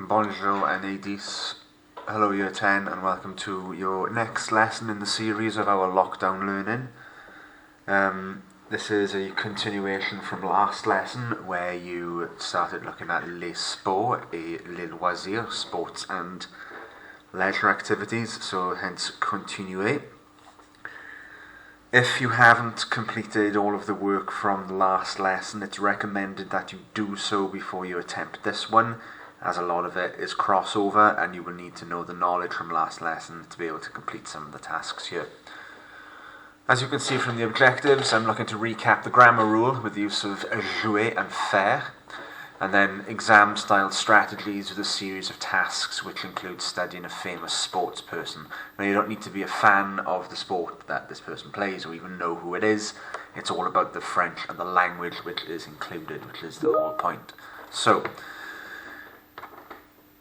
Bonjour and Adis. Hello Year 10 and welcome to your next lesson in the series of our lockdown learning. This is a continuation from last lesson where you started looking at les sports et les loisirs, sports and leisure activities, so hence continuer. If you haven't completed all of the work from the last lesson, it's recommended that you do so before you attempt this one, as a lot of it is crossover and you will need to know the knowledge from last lesson to be able to complete some of the tasks here. As you can see from the objectives, I'm looking to recap the grammar rule with the use of jouer and faire, and then exam-style strategies with a series of tasks which include studying a famous sports person. Now, you don't need to be a fan of the sport that this person plays or even know who it is. It's all about the French and the language which is included, which is the whole point. So,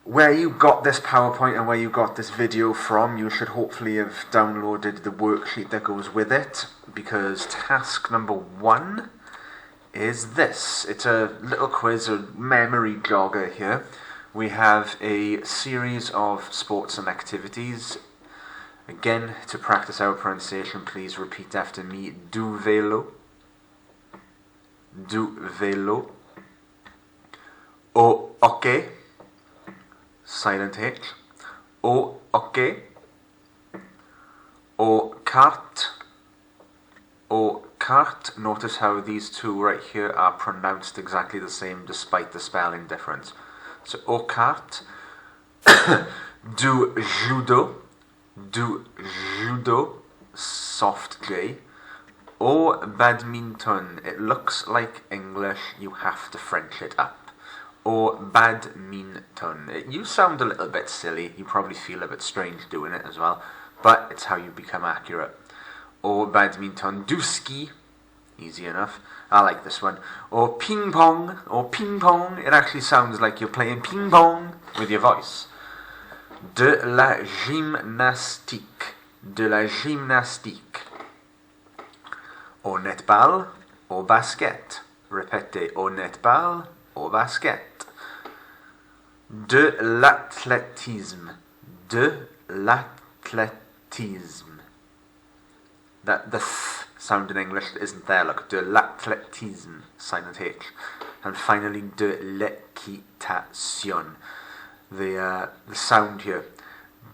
where you got this PowerPoint and where you got this video from, you should hopefully have downloaded the worksheet that goes with it, because task number 1 is this. It's a little quiz, a memory jogger here. We have a series of sports and activities. Again, to practice our pronunciation, please repeat after me. Du vélo. Du vélo. Au hockey. Silent H. Au hockey. Au kart. Au kart. Notice how these two right here are pronounced exactly the same despite the spelling difference. So au kart. Du judo. Du judo. Soft J. Au badminton. It looks like English, you have to French it up. Or badminton. You sound a little bit silly. You probably feel a bit strange doing it as well, but it's how you become accurate. Or badminton. Du ski. Easy enough. I like this one. Or ping pong. Or ping pong. It actually sounds like you're playing ping pong with your voice. De la gymnastique. De la gymnastique. Au netball. Au basket. Répétez. Au netball. Au basket. De l'athlétisme. De l'athlétisme. That the th sound in English isn't there. Look, de l'athlétisme, silent H. And finally, de l'équitation. The sound here.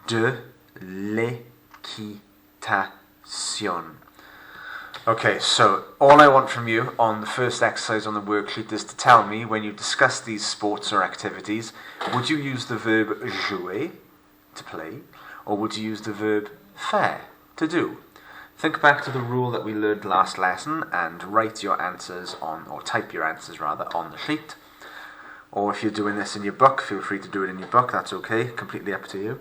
De l'équitation. Okay, so all I want from you on the first exercise on the worksheet is to tell me, when you discuss these sports or activities, would you use the verb jouer, to play, or would you use the verb faire, to do? Think back to the rule that we learned last lesson and write your answers on, or type your answers rather, on the sheet. Or if you're doing this in your book, feel free to do it in your book, that's okay, completely up to you.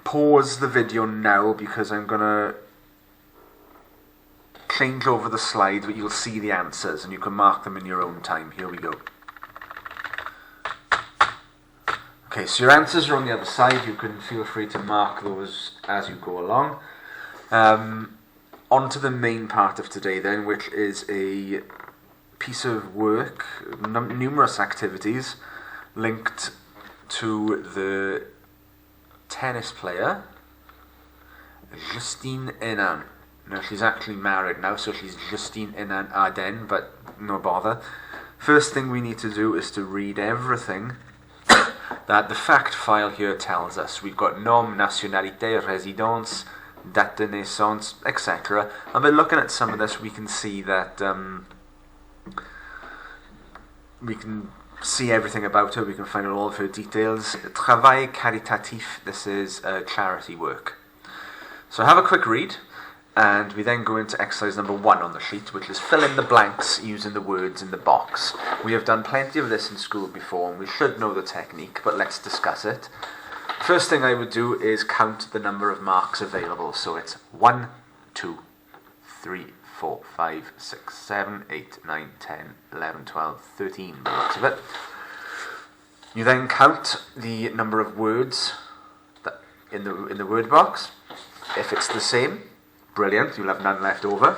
Pause the video now because I'm going to change over the slide, but you'll see the answers and you can mark them in your own time. Here we go. Okay, so your answers are on the other side. You can feel free to mark those as you go along. On to the main part of today then, which is a piece of work, numerous activities linked to the tennis player Justine Henin. No, she's actually married now, so she's Justine Henin Arden, but no bother. First thing we need to do is to read everything that the fact file here tells us. We've got nom, nationalité, résidence, date de naissance, etc. And by looking at some of this, we can see that we can see everything about her. We can find out all of her details. Travail caritatif, this is charity work. So have a quick read. And we then go into exercise number 1 on the sheet, which is fill in the blanks using the words in the box. We have done plenty of this in school before, and we should know the technique, but let's discuss it. First thing I would do is count the number of marks available. So it's 1, 2, 3, 4, 5, 6, 7, 8, 9, 10, 11, 12, 13, by the looks of it. You then count the number of words that in the word box. If it's the same, brilliant, you'll have none left over.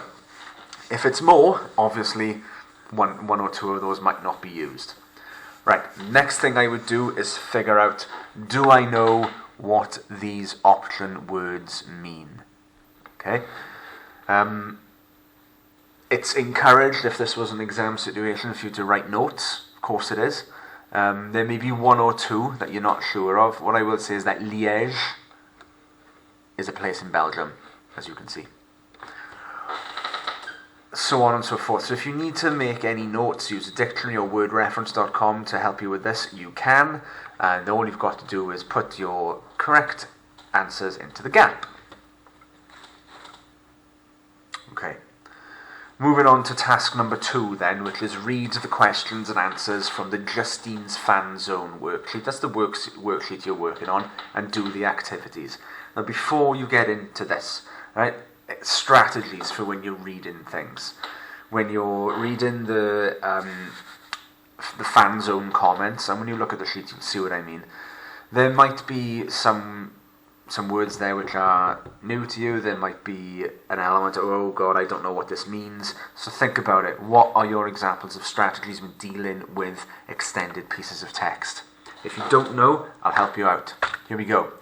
If it's more, obviously one or two of those might not be used. Right, next thing I would do is figure out, do I know what these option words mean? Okay. It's encouraged, if this was an exam situation, for you to write notes. Of course it is. There may be one or two that you're not sure of. What I will say is that Liège is a place in Belgium, as you can see. So on and so forth. So if you need to make any notes, use a dictionary or wordreference.com to help you with this, you can. And all you've got to do is put your correct answers into the gap. Okay. Moving on to task number 2 then, which is read the questions and answers from the Justine's Fan Zone worksheet. That's the worksheet you're working on, and do the activities. Now before you get into this, right, strategies for when you're reading things. When you're reading the Fan Zone comments, and when you look at the sheet you'll see what I mean. There might be some words there which are new to you. There might be an element of, oh god, I don't know what this means. So think about it. What are your examples of strategies when dealing with extended pieces of text? If you don't know, I'll help you out. Here we go.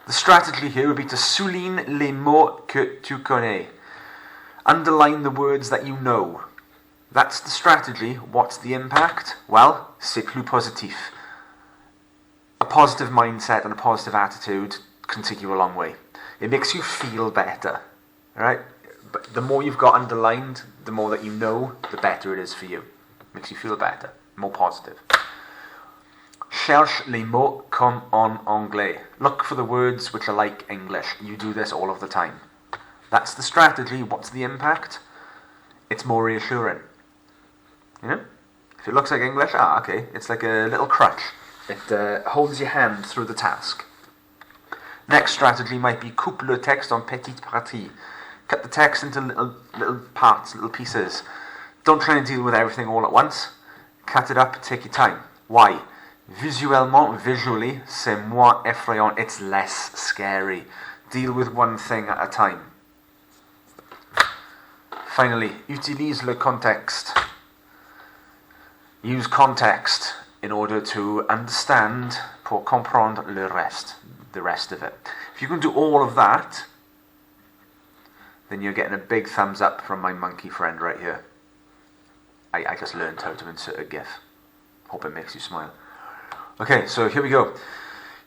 The strategy here would be to souligne les mots que tu connais. Underline the words that you know. That's the strategy. What's the impact? Well, c'est plus positif. A positive mindset and a positive attitude can take you a long way. It makes you feel better, right? But the more you've got underlined, the more that you know, the better it is for you. Makes you feel better, more positive. Cherche les mots comme en anglais. Look for the words which are like English. You do this all of the time. That's the strategy. What's the impact? It's more reassuring. You know? If it looks like English, okay. It's like a little crutch. It holds your hand through the task. Next strategy might be coupe le texte en petites parties. Cut the text into little parts, little pieces. Don't try and deal with everything all at once. Cut it up, take your time. Why? Visually, c'est moins effrayant. It's less scary. Deal with one thing at a time. Finally, utilise le contexte. Use context in order to understand, pour comprendre le reste, the rest of it. If you can do all of that, then you're getting a big thumbs up from my monkey friend right here. I just learned how to insert a GIF. Hope it makes you smile. Okay, so here we go.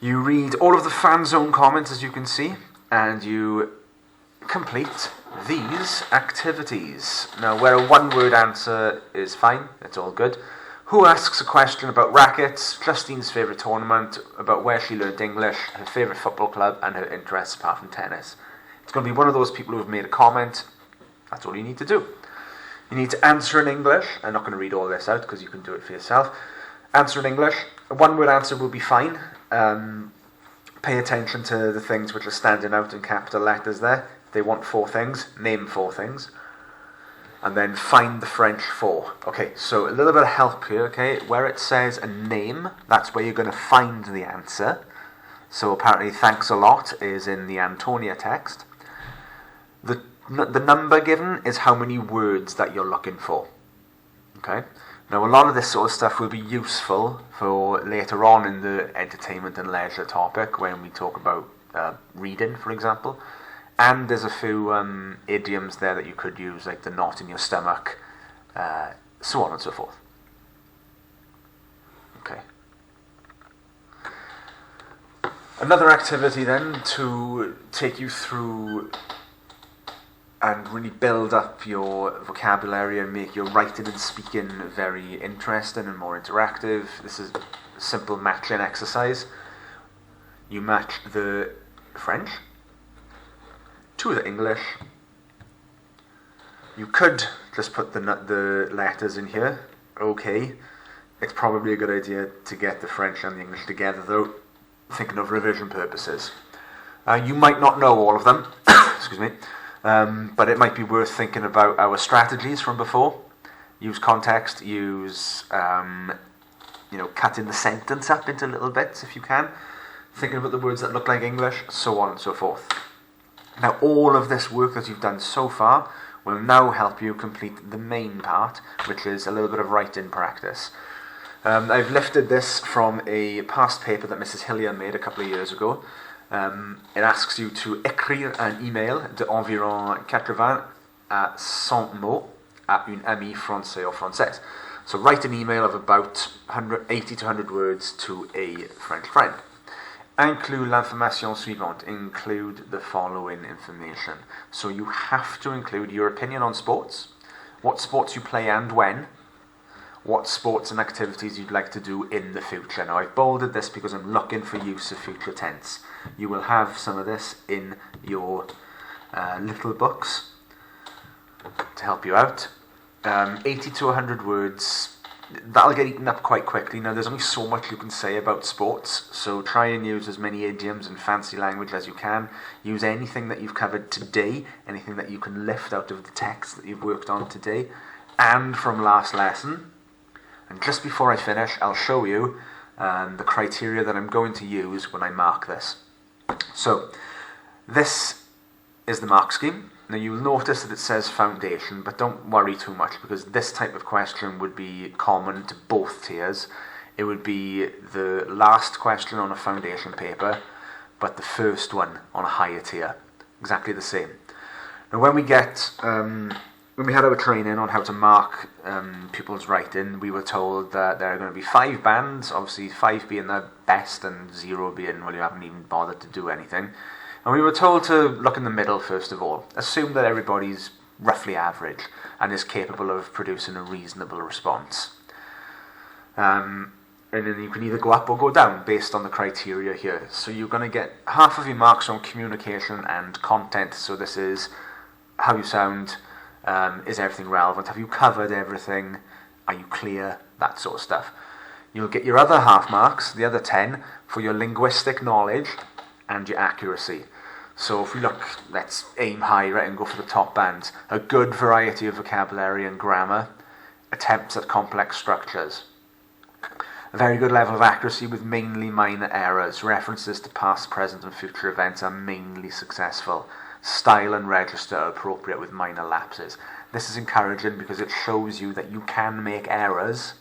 You read all of the Fan Zone comments, as you can see, and you complete these activities. Now, where a one-word answer is fine, it's all good. Who asks a question about rackets, Justine's favourite tournament, about where she learned English, her favourite football club, and her interests apart from tennis. It's going to be one of those people who have made a comment. That's all you need to do. You need to answer in English. I'm not going to read all this out because you can do it for yourself. Answer in English. A one-word answer will be fine. Pay attention to the things which are standing out in capital letters there. They want 4 things. Name 4 things. And then find the French for. Okay, so a little bit of help here, okay? Where it says a name, that's where you're going to find the answer. So apparently thanks a lot is in the Antonia text. The number given is how many words that you're looking for. Okay? Now a lot of this sort of stuff will be useful for later on in the entertainment and leisure topic when we talk about reading, for example. And there's a few idioms there that you could use, like the knot in your stomach, so on and so forth. Okay. Another activity then to take you through and really build up your vocabulary and make your writing and speaking very interesting and more interactive. This is a simple matching exercise. You match the French to the English. You could just put the letters in here. Okay, it's probably a good idea to get the French and the English together though, thinking of revision purposes. You might not know all of them, excuse me, but it might be worth thinking about our strategies from before. Use context, use cutting the sentence up into little bits if you can, thinking about the words that look like English, so on and so forth. Now all of this work that you've done so far will now help you complete the main part, which is a little bit of writing practice. I've lifted this from a past paper that Mrs. Hillier made a couple of years ago. It asks you to écrire un email de environ 80 à 100 mots à une amie français ou française. So write an email of about 80 to 100 words to a French friend. Include l'information suivante. Include the following information. So you have to include your opinion on sports, what sports you play and when, what sports and activities you'd like to do in the future. Now I've bolded this because I'm looking for use of future tense. You will have some of this in your little books to help you out. 80 to 100 words, that'll get eaten up quite quickly. Now there's only so much you can say about sports, so try and use as many idioms and fancy language as you can. Use anything that you've covered today, anything that you can lift out of the text that you've worked on today and from last lesson. And just before I finish, I'll show you the criteria that I'm going to use when I mark this. So, this is the mark scheme. Now you'll notice that it says foundation, but don't worry too much because this type of question would be common to both tiers. It would be the last question on a foundation paper, but the first one on a higher tier. Exactly the same. Now when we had our training on how to mark pupils' writing, we were told that there are going to be 5 bands, obviously 5 being the best and 0 being, well, you haven't even bothered to do anything. And we were told to look in the middle first of all. Assume that everybody's roughly average and is capable of producing a reasonable response. And then you can either go up or go down based on the criteria here. So you're going to get half of your marks on communication and content. So this is how you sound, is everything relevant, have you covered everything, are you clear, that sort of stuff. You'll get your other half marks, the other 10, for your linguistic knowledge and your accuracy. So if we look, let's aim high, right, and go for the top bands. A good variety of vocabulary and grammar, attempts at complex structures. A very good level of accuracy with mainly minor errors. References to past, present and future events are mainly successful. Style and register are appropriate with minor lapses. This is encouraging because it shows you that you can make errors,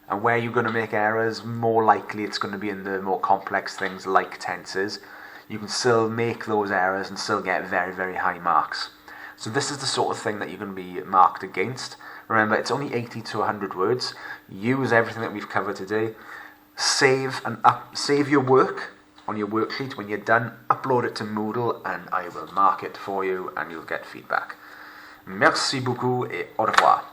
and where you're going to make errors, more likely it's going to be in the more complex things like tenses. You can still make those errors and still get very, very high marks. So this is the sort of thing that you're going to be marked against. Remember, it's only 80 to 100 words. Use everything that we've covered today. Save your work on your worksheet. When you're done, upload it to Moodle and I will mark it for you and you'll get feedback. Merci beaucoup et au revoir.